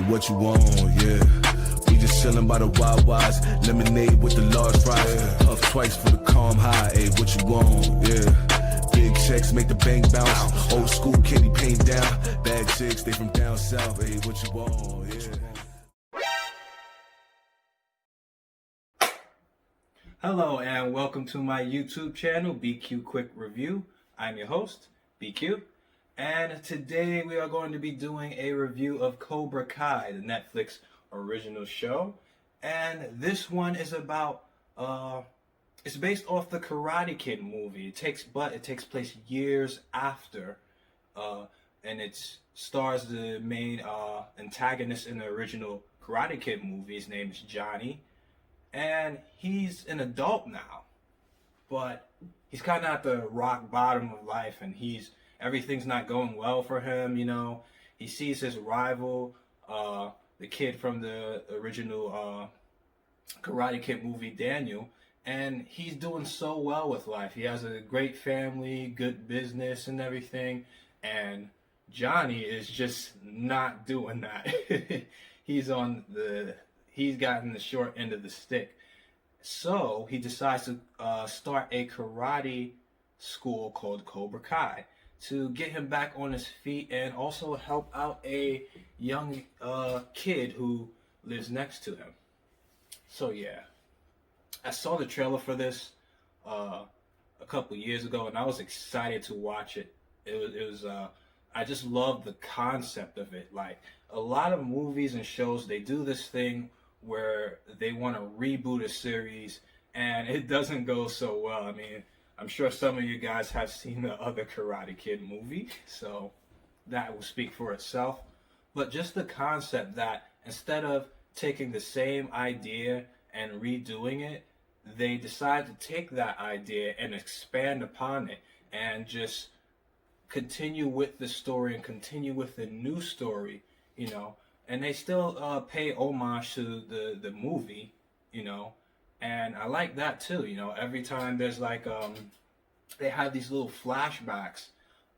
What you want, yeah. We just chillin' by the wild wise. Lemonade with the large fries. Puff twice for the calm high. Hey, what you want, yeah. Big checks make the bank bounce. Old school candy paint down. Bad chicks, they from down south. Hey, what you want, yeah. Hello and welcome to my YouTube channel, BQ Quick Review. I'm your host, BQ. And today we are going to be doing a review of Cobra Kai, the Netflix original show. And this one is about, it's based off the Karate Kid movie. It takes place years after, and it stars the main antagonist in the original Karate Kid movie. His name is Johnny. And he's an adult now, but he's kind of at the rock bottom of life, and everything's not going well for him. You know, he sees his rival, the kid from the original Karate Kid movie, Daniel, and he's doing so well with life. He has a great family, good business, and everything. And Johnny is just not doing that. He's gotten the short end of the stick. So he decides to start a karate school called Cobra Kai to get him back on his feet and also help out a young kid who lives next to him. So yeah, I saw the trailer for this a couple years ago, and I was excited to watch it. It was I just love the concept of it. Like, a lot of movies and shows, they do this thing where they want to reboot a series and it doesn't go so well. I mean, I'm sure some of you guys have seen the other Karate Kid movie, so that will speak for itself. But just the concept that instead of taking the same idea and redoing it, they decide to take that idea and expand upon it and just continue with the story and continue with the new story, you know. And they still pay homage to the movie, you know, and I like that too, you know. Every time there's like, they have these little flashbacks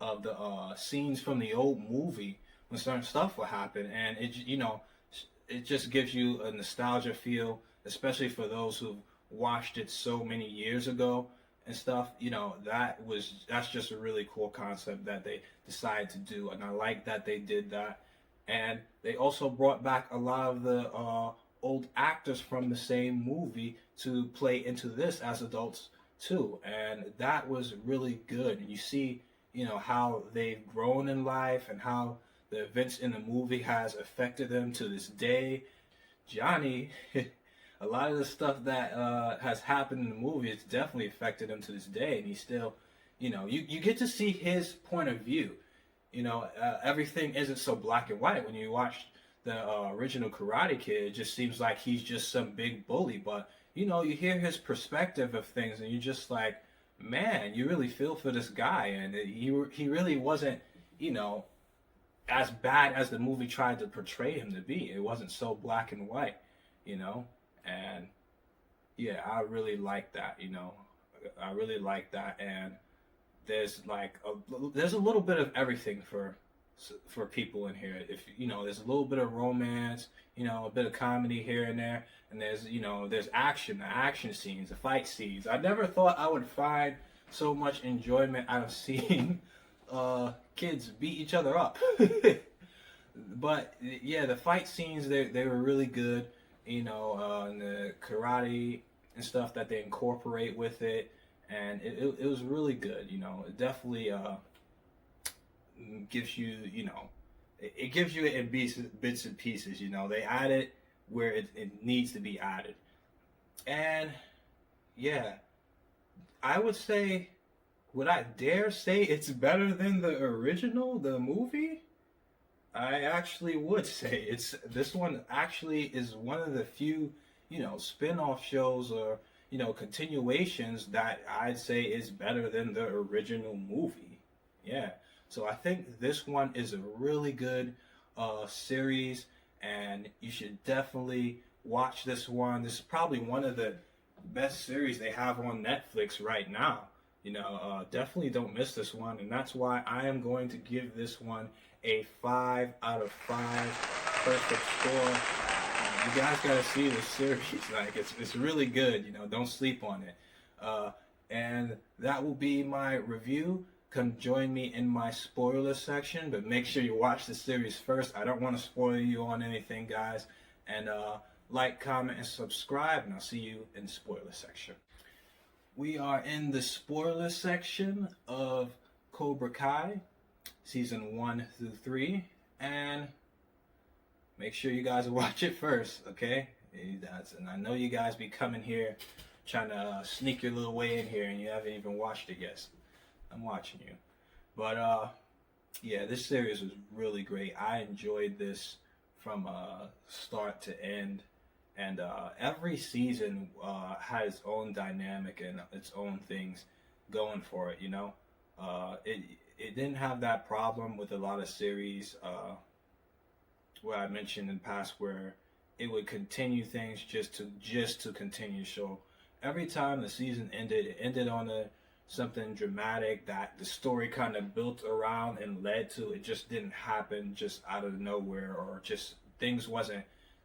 of the scenes from the old movie when certain stuff will happen, and it just gives you a nostalgia feel, especially for those who've watched it so many years ago and stuff. You know, that's just a really cool concept that they decided to do, and I like that they did that. And they also brought back a lot of the old actors from the same movie to play into this as adults too. And that was really good. And you see, you know, how they've grown in life and how the events in the movie has affected them to this day. Johnny, a lot of the stuff that has happened in the movie, it's definitely affected him to this day. And he's still, you know, you get to see his point of view. You know, everything isn't so black and white. When you watch the original Karate Kid, it just seems like he's just some big bully. But, you know, you hear his perspective of things, and you're just like, man, you really feel for this guy. And he really wasn't, you know, as bad as the movie tried to portray him to be. It wasn't so black and white, you know. And, yeah, I really like that, you know. I really like that. And there's a little bit of everything for people in here. If you know, there's a little bit of romance, you know, a bit of comedy here and there, and there's action, the action scenes, the fight scenes. I never thought I would find so much enjoyment out of seeing kids beat each other up. But yeah, the fight scenes, they were really good, you know, and the karate and stuff that they incorporate with it. And it was really good, you know. It definitely gives you, you know, it gives you it in bits and pieces, you know. They add it where it needs to be added. And, yeah, would I dare say it's better than the original, the movie? I actually would say this one actually is one of the few, you know, spin-off shows or, you know, continuations that I'd say is better than the original movie. Yeah. So I think this one is a really good series, and you should definitely watch this one. This is probably one of the best series they have on Netflix right now. You know, definitely don't miss this one, and that's why I am going to give this one a 5 out of 5 perfect score. You guys gotta see this series. Like it's really good. Don't sleep on it. And that will be my review. Come join me in my spoiler section, but make sure you watch the series first. I don't want to spoil you on anything, guys. And like, comment, and subscribe, and I'll see you in the spoiler section. We are in the spoiler section of Cobra Kai, season 1 through 3, and make sure you guys watch it first, okay? And I know you guys be coming here trying to sneak your little way in here, and you haven't even watched it yet. I'm watching you. But yeah, this series was really great. I enjoyed this from start to end, and every season had its own dynamic and its own things going for it. It didn't have that problem with a lot of series where I mentioned in the past where it would continue things just to continue the show. Every time the season ended, it ended on something dramatic that the story kind of built around and led to. It just didn't happen just out of nowhere, or just things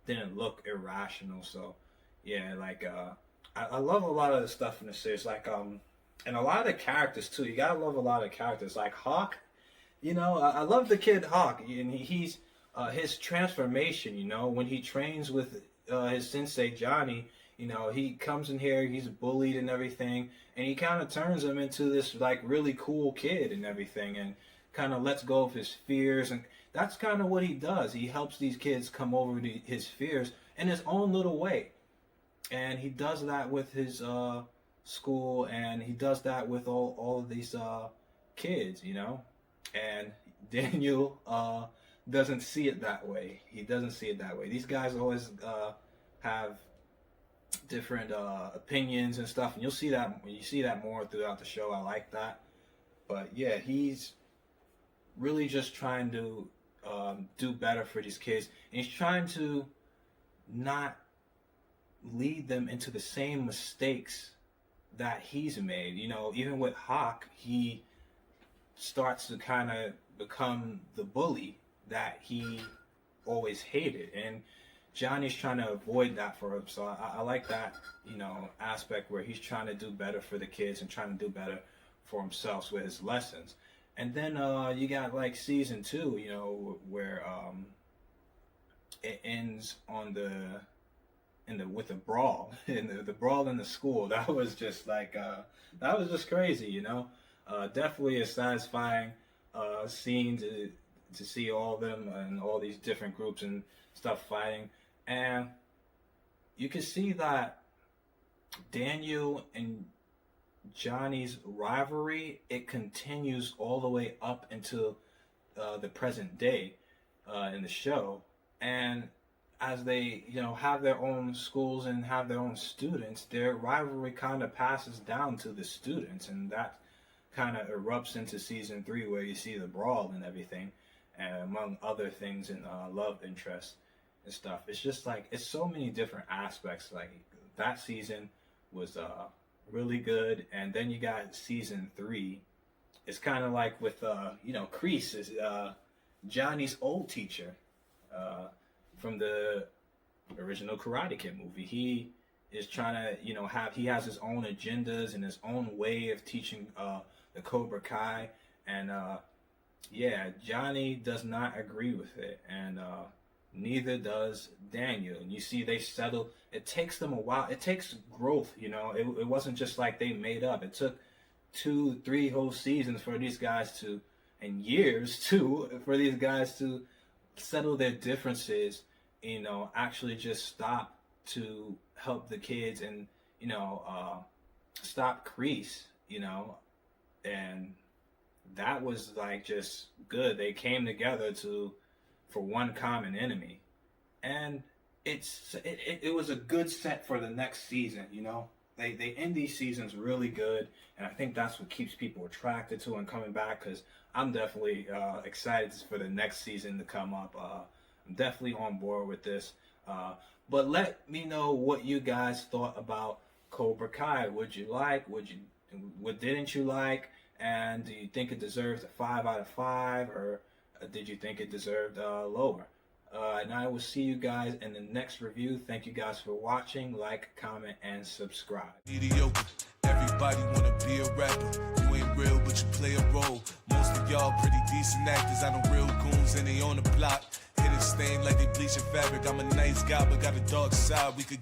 didn't look irrational. So yeah, like I love a lot of the stuff in the series, like and a lot of the characters too. You gotta love a lot of characters, like Hawk. I love the kid Hawk, and he's his transformation. When he trains with his sensei Johnny, he comes in here, he's bullied and everything, and he kind of turns him into this like really cool kid and everything, and kind of lets go of his fears, and that's kind of what he does. He helps these kids come over his fears in his own little way, and he does that with his school, and he does that with all of these kids, and Daniel doesn't see it that way. He doesn't see it that way. These guys always have different opinions and stuff, and you see that more throughout the show. I like that. But yeah, he's really just trying to do better for these kids, and he's trying to not lead them into the same mistakes that he's made. Even with Hawk, he starts to kind of become the bully that he always hated, and Johnny's trying to avoid that for him. So I like that, aspect where he's trying to do better for the kids and trying to do better for himself with his lessons. And then you got like season 2, where it ends with a brawl, the brawl in the school. That was just like that was just crazy, Definitely a satisfying scene to see all of them and all these different groups and stuff fighting. And you can see that Daniel and Johnny's rivalry, it continues all the way up into the present day in the show. And as they, have their own schools and have their own students, their rivalry kind of passes down to the students, and that kind of erupts into season 3, where you see the brawl and everything, and among other things, in love interest and stuff. It's just like, it's so many different aspects. Like, that season was really good. And then you got season 3. It's kind of like with Kreese is Johnny's old teacher from the original Karate Kid movie. He is trying to he has his own agendas and his own way of teaching the Cobra Kai, and yeah, Johnny does not agree with it, and neither does Daniel. And you see they settle. It takes them a while. It takes growth, It wasn't just like they made up. It took 2-3 whole seasons for these guys to, and years too, for these guys to settle their differences, actually just stop to help the kids, and stop Kreese, and that was like just good. They came together for one common enemy, and it was a good set for the next season. They end these seasons really good, and I think that's what keeps people attracted to and coming back, because I'm definitely excited for the next season to come up. I'm definitely on board with this. But let me know what you guys thought about Cobra Kai. Would you like? What didn't you like? And do you think it deserves a 5 out of 5, or did you think it deserved lower? And I will see you guys in the next review. Thank you guys for watching. Like, comment, and subscribe. Mediocre. Everybody wanna be a rapper. You ain't real, but you play a role. Most of y'all pretty decent actors. I know real goons and they on the block. Hit it stained like they bleaching fabric. I'm a nice guy, but got a dark side. We could